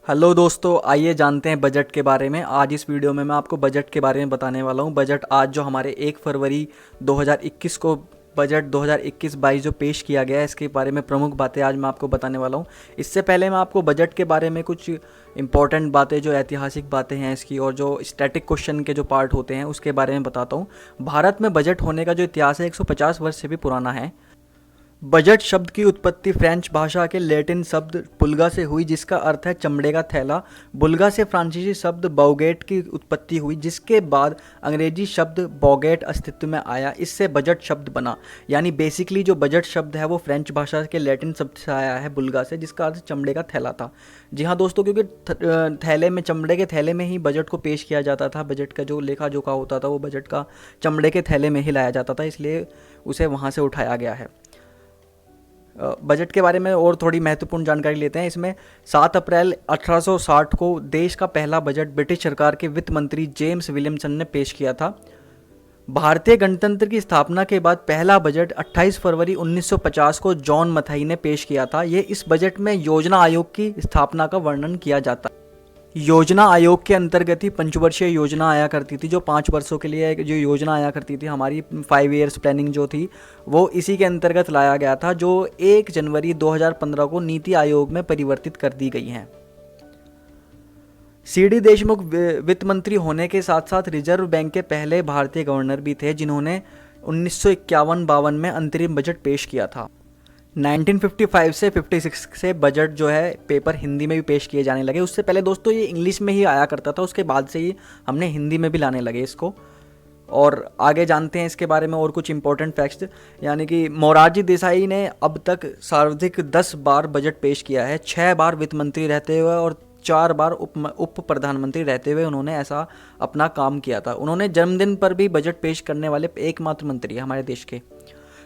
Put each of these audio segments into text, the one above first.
Hello दोस्तों, आइए जानते हैं बजट के बारे में। आज इस वीडियो में मैं आपको बजट के बारे में बताने वाला हूँ। बजट आज जो हमारे 1 फरवरी 2021 को बजट 2021-22 जो पेश किया गया है, इसके बारे में प्रमुख बातें आज मैं आपको बताने वाला हूँ। इससे पहले मैं आपको बजट के बारे में कुछ इंपॉर्टेंट बातें, जो ऐतिहासिक बातें हैं इसकी, और जो स्टैटिक क्वेश्चन के जो पार्ट होते हैं उसके बारे में बताता हूँ। भारत में बजट होने का जो इतिहास है 150 वर्ष से भी पुराना है। बजट शब्द की उत्पत्ति फ्रेंच भाषा के लैटिन शब्द बुल्गा से हुई, जिसका अर्थ है चमड़े का थैला। बुल्गा से फ्रांसीसी शब्द बॉगेट की उत्पत्ति हुई, जिसके बाद अंग्रेजी शब्द बॉगेट अस्तित्व में आया। इससे बजट शब्द बना। यानी बेसिकली जो बजट शब्द है वो फ्रेंच भाषा के लैटिन शब्द से आया है, बुल्गा से, जिसका अर्थ चमड़े का थैला था। जी हाँ दोस्तों, क्योंकि थैले में, चमड़े के थैले में ही बजट को पेश किया जाता था। बजट का जो लेखा जोखा होता था वो बजट का चमड़े के थैले में ही लाया जाता था, इसलिए उसे वहाँ से उठाया गया है। बजट के बारे में और थोड़ी महत्वपूर्ण जानकारी लेते हैं। इसमें 7 अप्रैल 1860 को देश का पहला बजट ब्रिटिश सरकार के वित्त मंत्री जेम्स विलियमसन ने पेश किया था। भारतीय गणतंत्र की स्थापना के बाद पहला बजट 28 फरवरी 1950 को जॉन मथाई ने पेश किया था। ये इस बजट में योजना आयोग की स्थापना का वर्णन किया जाता है। योजना आयोग के अंतर्गत ही पंचवर्षीय योजना आया करती थी। जो 5 वर्षों के लिए जो योजना आया करती थी, हमारी 5 ईयर्स प्लानिंग जो थी, वो इसी के अंतर्गत लाया गया था, जो 1 जनवरी 2015 को नीति आयोग में परिवर्तित कर दी गई हैं। सी डी देशमुख वित्त मंत्री होने के साथ साथ रिजर्व बैंक के पहले भारतीय गवर्नर भी थे, जिन्होंने 1951-52 में अंतरिम बजट पेश किया था। 1955 से 56 से बजट जो है पेपर हिंदी में भी पेश किए जाने लगे। उससे पहले दोस्तों ये इंग्लिश में ही आया करता था, उसके बाद से ही हमने हिंदी में भी लाने लगे इसको। और आगे जानते हैं इसके बारे में और कुछ इंपॉर्टेंट फैक्ट्स। यानी कि मोरारजी देसाई ने अब तक सर्वाधिक 10 बार बजट पेश किया है। 6 बार वित्त मंत्री रहते हुए और 4 बार उप प्रधानमंत्री रहते हुए उन्होंने ऐसा अपना काम किया था। उन्होंने जन्मदिन पर भी बजट पेश करने वाले एकमात्र मंत्री हमारे देश के।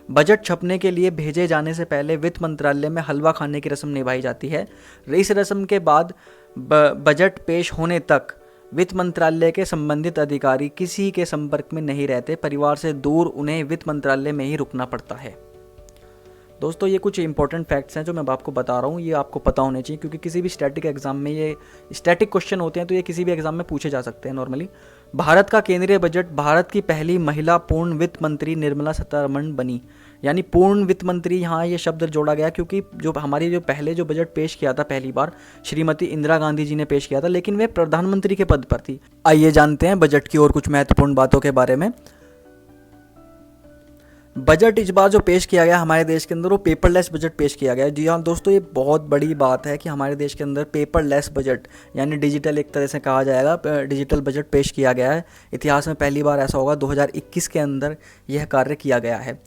बजट छपने के लिए भेजे जाने से पहले वित्त मंत्रालय में हलवा खाने की रस्म निभाई जाती है। इस रस्म के बाद बजट पेश होने तक वित्त मंत्रालय के संबंधित अधिकारी किसी के संपर्क में नहीं रहते। परिवार से दूर उन्हें वित्त मंत्रालय में ही रुकना पड़ता है। दोस्तों ये कुछ इंपॉर्टेंट फैक्ट्स हैं जो मैं आपको बता रहा हूँ, ये आपको पता होने चाहिए, क्योंकि किसी भी स्टैटिक एग्जाम में, ये स्टैटिक क्वेश्चन होते हैं तो ये किसी भी एग्जाम में पूछे जा सकते हैं नॉर्मली। भारत का केंद्रीय बजट, भारत की पहली महिला पूर्ण वित्त मंत्री निर्मला सीतारमण बनी। यानी पूर्ण वित्त मंत्री, यहाँ ये शब्द जोड़ा गया क्योंकि जो हमारी जो पहले जो बजट पेश किया था पहली बार श्रीमती इंदिरा गांधी जी ने पेश किया था, लेकिन वे प्रधानमंत्री के पद पर थी। आइए जानते हैं बजट की और कुछ महत्वपूर्ण बातों के बारे में। बजट इस बार जो पेश किया गया हमारे देश के अंदर, वो पेपरलेस बजट पेश किया गया है। जी हाँ दोस्तों, ये बहुत बड़ी बात है कि हमारे देश के अंदर पेपरलेस बजट, यानी डिजिटल, एक तरह से कहा जाएगा, डिजिटल बजट पेश किया गया है। इतिहास में पहली बार ऐसा होगा, 2021 के अंदर यह कार्य किया गया है।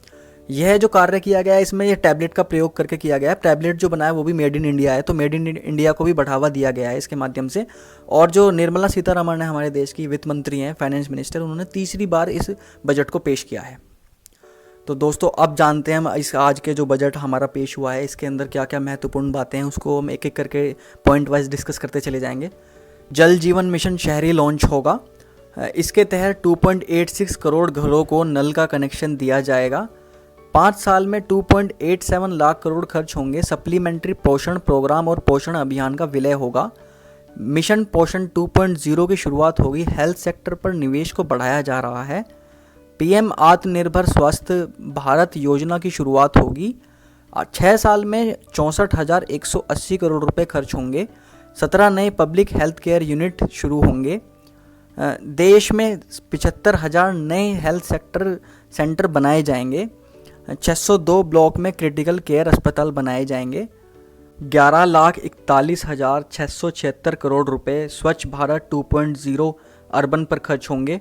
यह जो कार्य किया गया है इसमें यह टैबलेट का प्रयोग करके किया गया है। टैबलेट जो बनाया वो भी मेड इन इंडिया है, तो मेड इन इंडिया को भी बढ़ावा दिया गया है इसके माध्यम से। और जो निर्मला सीतारमण है, हमारे देश की वित्त मंत्री हैं, फाइनेंस मिनिस्टर, उन्होंने तीसरी बार इस बजट को पेश किया है। तो दोस्तों अब जानते हैं हम इस आज के जो बजट हमारा पेश हुआ है इसके अंदर क्या क्या महत्वपूर्ण बातें हैं, उसको हम एक एक करके पॉइंट वाइज डिस्कस करते चले जाएंगे। जल जीवन मिशन शहरी लॉन्च होगा। इसके तहत 2.86 करोड़ घरों को नल का कनेक्शन दिया जाएगा। 5 साल में 2.87 लाख करोड़ खर्च होंगे। सप्लीमेंट्री पोषण प्रोग्राम और पोषण अभियान का विलय होगा। मिशन पोषण 2.0 की शुरुआत होगी। हेल्थ सेक्टर पर निवेश को बढ़ाया जा रहा है। पीएम आत्मनिर्भर स्वस्थ भारत योजना की शुरुआत होगी। 6 साल में 64,180 करोड़ रुपए खर्च होंगे। 17 नए पब्लिक हेल्थ केयर यूनिट शुरू होंगे। देश में 75,000 नए हेल्थ सेंटर बनाए जाएंगे। 602 ब्लॉक में क्रिटिकल केयर अस्पताल बनाए जाएंगे। 11,41,676 करोड़ रुपए स्वच्छ भारत 2.0 अर्बन पर खर्च होंगे।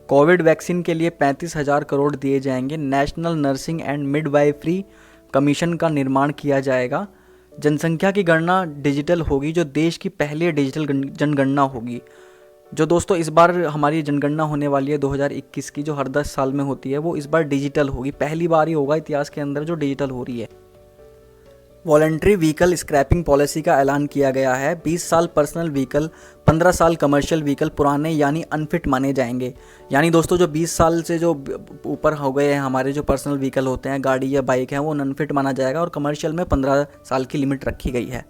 कोविड वैक्सीन के लिए 35,000 करोड़ दिए जाएंगे। National nursing and midwifery commission का निर्माण किया जाएगा। जनसंख्या की गणना डिजिटल होगी, जो देश की पहली डिजिटल जनगणना होगी। जो दोस्तों इस बार हमारी जनगणना होने वाली है 2021 की, जो हर 10 साल में होती है, वो इस बार डिजिटल होगी। पहली बार ही होगा इतिहास के अंदर जो डिजिटल हो रही है। वॉलंटरी व्हीकल स्क्रैपिंग पॉलिसी का ऐलान किया गया है। 20 साल पर्सनल व्हीकल, 15 साल कमर्शियल व्हीकल पुराने यानी अनफिट माने जाएंगे। यानी दोस्तों जो 20 साल से जो ऊपर हो गए हैं हमारे जो पर्सनल व्हीकल होते हैं, गाड़ी या बाइक है, वो अनफिट माना जाएगा और कमर्शियल में 15 साल की लिमिट रखी गई है।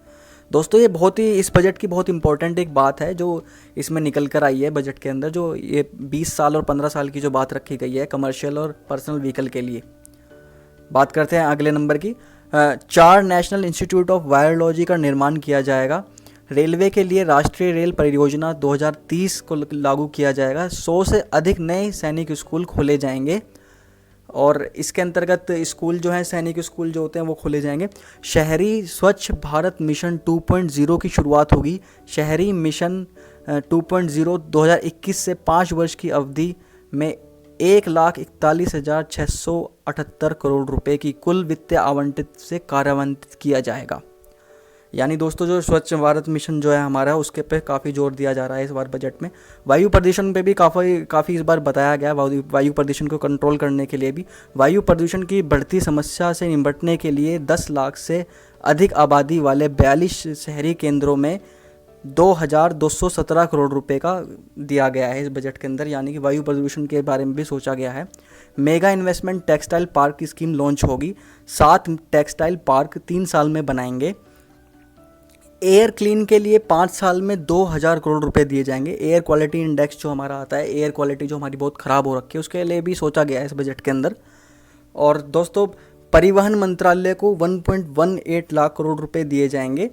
दोस्तों ये बहुत ही, इस बजट की बहुत इंपॉर्टेंट एक बात है जो इसमें निकल कर आई है बजट के अंदर, जो ये 20 साल और 15 साल की जो बात रखी गई है कमर्शियल और पर्सनल व्हीकल के लिए। बात करते हैं अगले नंबर की। 4 नेशनल इंस्टीट्यूट ऑफ वायरोलॉजी का निर्माण किया जाएगा। रेलवे के लिए राष्ट्रीय रेल परियोजना 2030 को लागू किया जाएगा। 100 से अधिक नए सैनिक स्कूल खोले जाएंगे और इसके अंतर्गत स्कूल जो हैं, सैनिक स्कूल जो होते हैं वो खोले जाएंगे। शहरी स्वच्छ भारत मिशन 2.0 की शुरुआत होगी। शहरी मिशन 2.0 2021 से 5 वर्ष की अवधि में 1,41,678 करोड़ रुपए की कुल वित्तीय आवंटित से कार्यान्वित किया जाएगा। यानी दोस्तों जो स्वच्छ भारत मिशन जो है हमारा, उसके पे काफ़ी जोर दिया जा रहा है इस बार बजट में। वायु प्रदूषण पे भी काफ़ी इस बार बताया गया। वायु प्रदूषण को कंट्रोल करने के लिए भी, वायु प्रदूषण की बढ़ती समस्या से निपटने के लिए 10 लाख से अधिक आबादी वाले 42 शहरी केंद्रों में 2,217 करोड़ रुपए का दिया गया है इस बजट के अंदर। यानी कि वायु प्रदूषण के बारे में भी सोचा गया है। मेगा इन्वेस्टमेंट टेक्सटाइल पार्क की स्कीम लॉन्च होगी। 7 टेक्सटाइल पार्क 3 साल में बनाएंगे। एयर क्लीन के लिए 5 साल में 2,000 करोड़ रुपए दिए जाएंगे। एयर क्वालिटी इंडेक्स जो हमारा आता है, एयर क्वालिटी जो हमारी बहुत ख़राब हो रखी है, उसके लिए भी सोचा गया है इस बजट के अंदर। और दोस्तों परिवहन मंत्रालय को 1.18 लाख करोड़ रुपए दिए जाएंगे।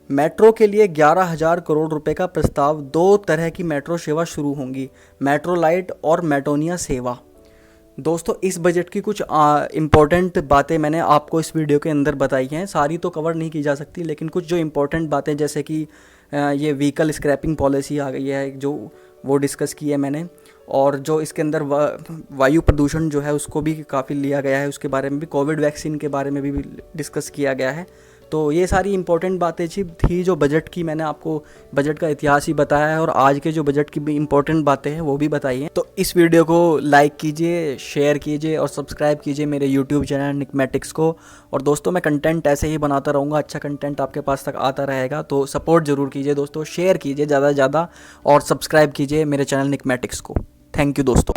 मेट्रो के लिए 11,000 करोड़ रुपए का प्रस्ताव। 2 तरह की मेट्रो सेवा शुरू होंगी, मेट्रो लाइट और मेटोनिया सेवा। दोस्तों इस बजट की कुछ इम्पॉर्टेंट बातें मैंने आपको इस वीडियो के अंदर बताई हैं। सारी तो कवर नहीं की जा सकती, लेकिन कुछ जो इम्पोर्टेंट बातें, जैसे कि ये व्हीकल स्क्रैपिंग पॉलिसी आ गई है जो वो डिस्कस की है मैंने। और जो इसके अंदर वायु प्रदूषण जो है उसको भी काफ़ी लिया गया है, उसके बारे में भी, कोविड वैक्सीन के बारे में भी डिस्कस किया गया है। तो ये सारी इंपॉर्टेंट बातें थी जो बजट की, मैंने आपको बजट का इतिहास ही बताया है और आज के जो बजट की भी इंपॉर्टेंट बातें हैं वो भी बताई हैं। तो इस वीडियो को लाइक कीजिए, शेयर कीजिए और सब्सक्राइब कीजिए मेरे यूट्यूब चैनल निकमेटिक्स को। और दोस्तों मैं कंटेंट ऐसे ही बनाता रहूँगा, अच्छा कंटेंट आपके पास तक आता रहेगा, तो सपोर्ट ज़रूर कीजिए दोस्तों, शेयर कीजिए ज़्यादा से ज़्यादा और सब्सक्राइब कीजिए मेरे चैनल निकमेटिक्स को। थैंक यू दोस्तों।